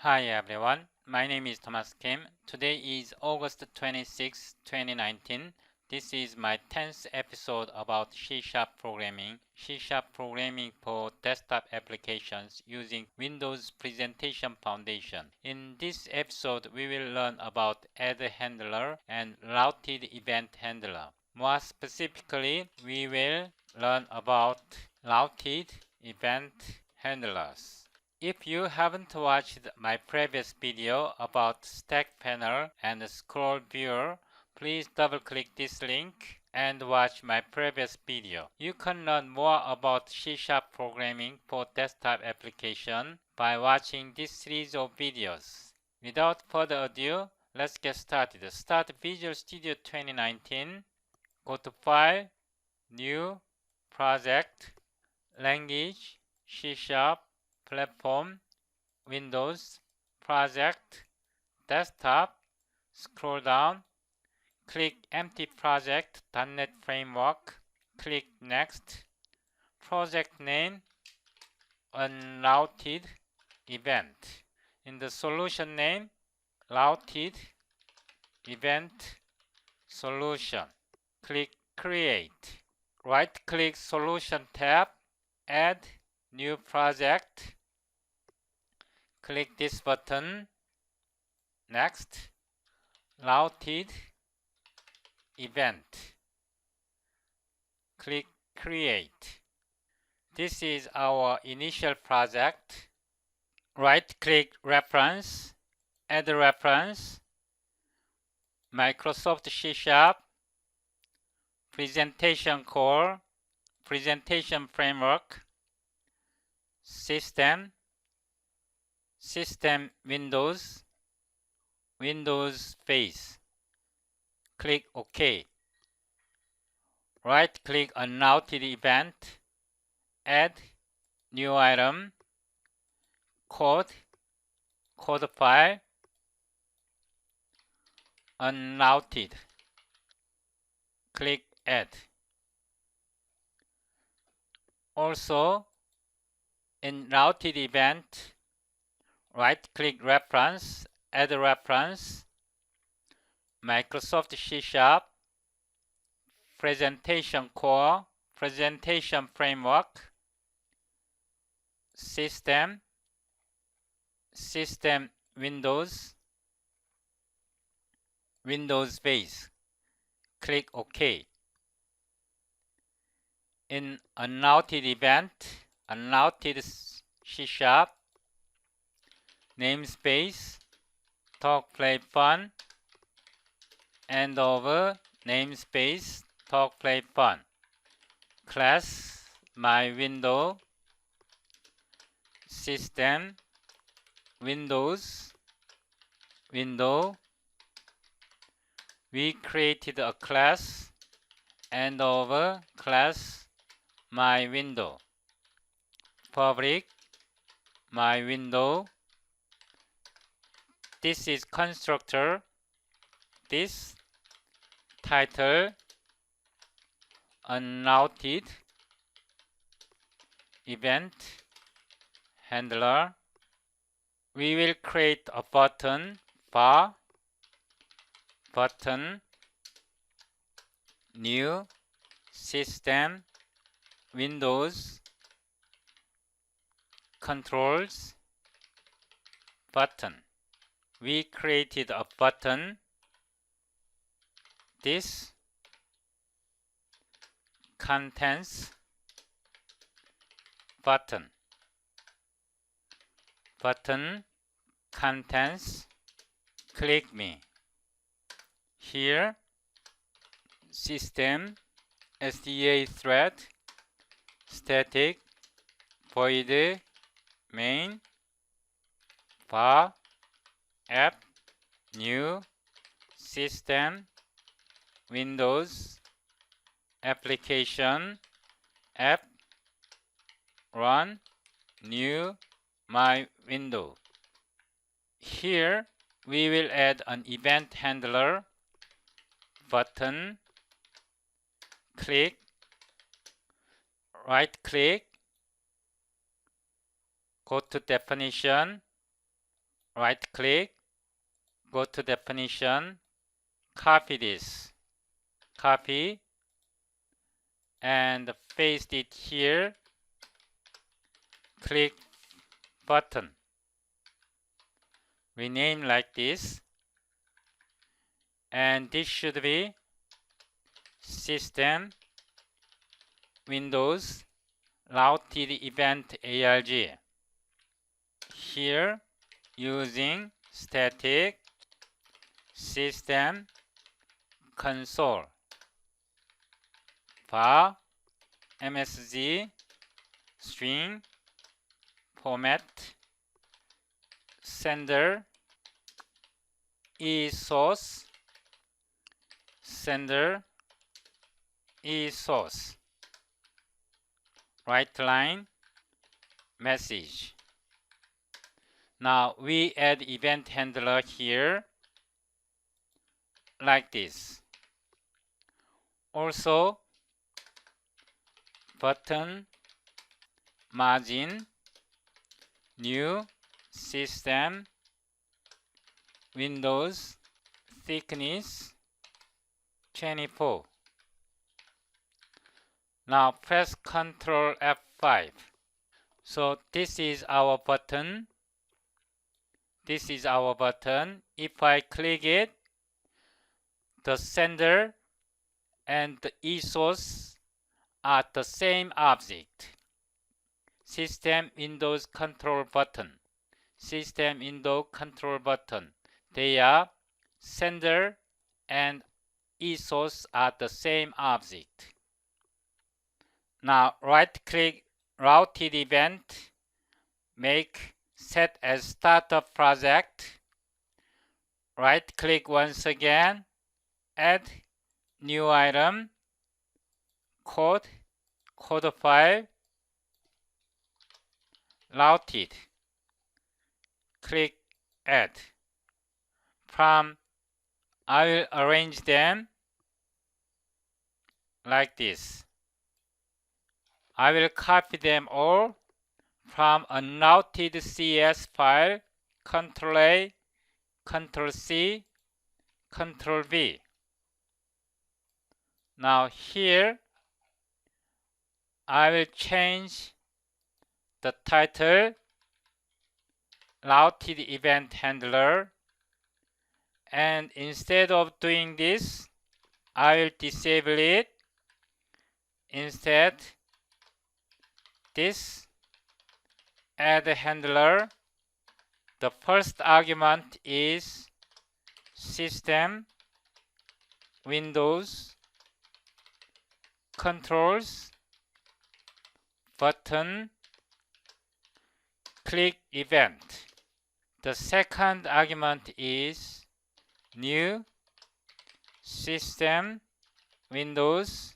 Hi everyone, my name is Thomas Kim. Today is August 26, 2019. This is my 10th episode about C# programming. C# programming for desktop applications using Windows Presentation Foundation. In this episode, we will learn about AddHandler and RoutedEventHandler. More specifically, we will learn about routed event handlers. If you haven't watched my previous video about StackPanel and ScrollViewer, please double-click this link and watch my previous video. You can learn more about C# programming for desktop application by watching this series of videos. Without further ado, let's get started. Start Visual Studio 2019. Go to File, New, Project, Language, C#, Platform, Windows, Project, Desktop, scroll down, click Empty Project, .NET Framework, click Next, project name, Unrouted Event. In the solution name, Routed Event Solution. Click Create. Right-click Solution tab, Add New Project. Click this button. Next, Routed Event. Click Create. This is our initial project. Right-click Reference, Add Reference, Microsoft C#, Presentation Core, Presentation Framework, System, System Windows, Windows Face. Click OK. Right-click on Routed Event, Add New Item, Code, Code File, Unrouted. Click Add. Also, in Routed Event, right-click Reference, Add Reference, Microsoft C#, Presentation Core, Presentation Framework, System, System Windows, Windows Base. Click OK. In Unrouted Event, Unrouted C#, namespace, talk play fun, end over namespace, talk play fun. Class MainWindow, System, Windows, Window. We created a class, end over class MainWindow. Public MainWindow. This is constructor. This title Unrouted Event Handler. We will create a button, bar, button, new, system, Windows, controls, button. We created a button, this, contents, button, button, contents, click me. Here, system, SDA thread, static, void, main, var, app, new, system, Windows, application, app, run, new, MainWindow. Here we will add an event handler, button, click, right click, go to definition, right click, go to definition, copy this, copy, and paste it here, click button, rename like this, and this should be System Windows Routed Event ARG. Here using static system console var msg string format sender eSource sender eSource right line message. Now we add event handler here like this. Also button margin new system Windows thickness 24. Now press Ctrl F5. So this is our button. This is our button. If I click it, the sender and the eSource are the same object. System Windows Control Button. System Windows Control Button. They are sender and eSource are the same object. Now right click routed event, make set as startup project. Right click once again, add new item, code file, routed. Click add. From I will arrange them like this. I will copy them all from a routed CS file, Ctrl A, Ctrl C, Ctrl V. Now here I will change the title routed event handler, and instead of doing this I will disable it. Instead this AddHandler, the first argument is System Windows Controls Button click event. The second argument is new System Windows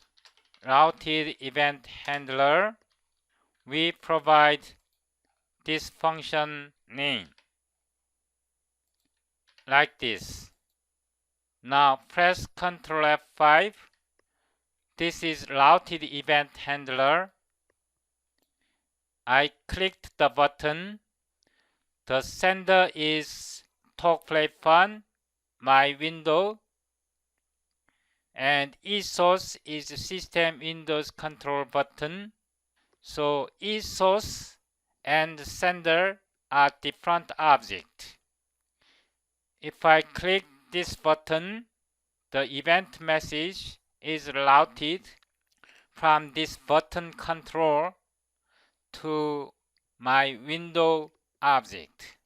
Routed Event Handler. We provide this function name like this. Now press Ctrl F5. This is routed event handler. I clicked the button. The sender is TalkPlayFun, MainWindow, and eSource is System Windows Control Button. So eSource and sender are different objects. If I click this button, the event message is routed from this button control to my window object.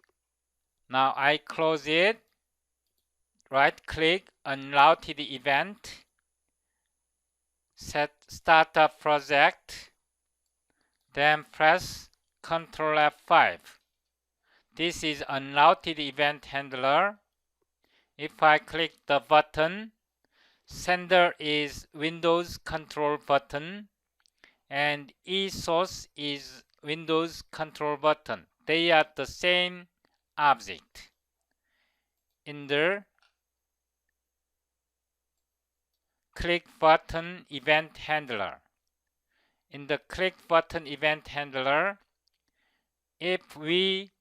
Now I close it, right click unrouted event, set startup project, then press Ctrl F5. This is unrouted event handler. If I click the button, sender is Windows Control Button and eSource is Windows Control Button. They are the same object. In the click button event handler. In the click button event handler, if we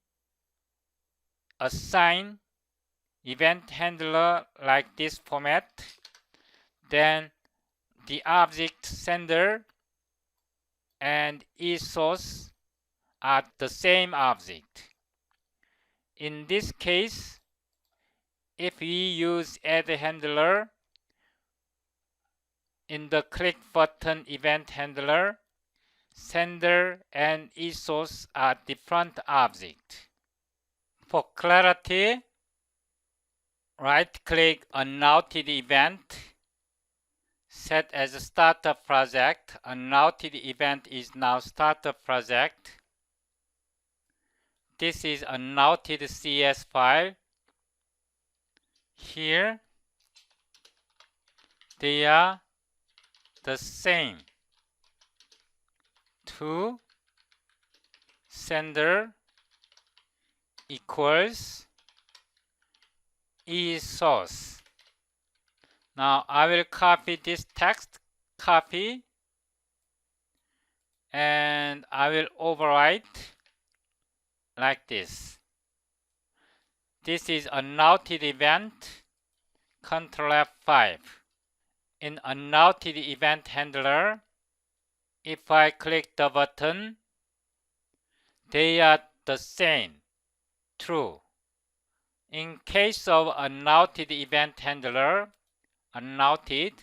assign event handler like this format, then the object sender and eSource are the same object. In this case, if we use AddHandler in the click button event handler, sender and eSource are different objects. For clarity, right-click Unrouted Event, set as a starter project. Unrouted Event is now starter project. This is unrouted CS file. Here, they are the same. To sender equals eSource. Now I will copy this text, copy, and I will overwrite like this. This is unrouted event, Ctrl F5. In unrouted event handler, if I click the button, they are the same, true. In case of unrouted event handler, unrouted,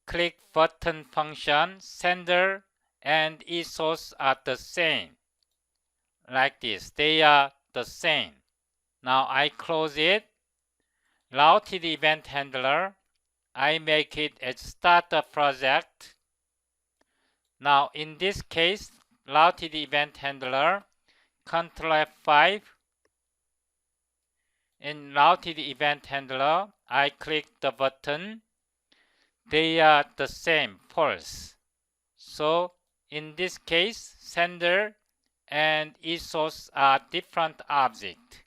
click button function, sender and eSource are the same. Like this, they are the same. Now I close it. Routed event handler, I make it as starter project. Now in this case, routed event handler, Ctrl F5. In routed event handler, I click the button. They are the same, false. So in this case, sender and eSource are different objects.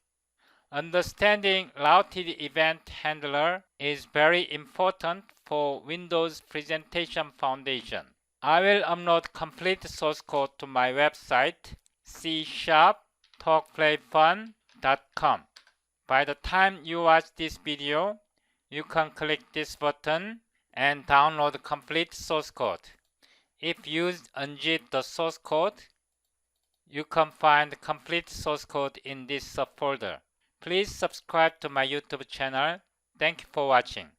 Understanding routed event handler is very important for Windows Presentation Foundation. I will upload complete source code to my website, CSharp.talkplayfun.com. By the time you watch this video, you can click this button and download complete source code. If you unzip the source code, you can find complete source code in this subfolder. Please subscribe to my YouTube channel. Thank you for watching.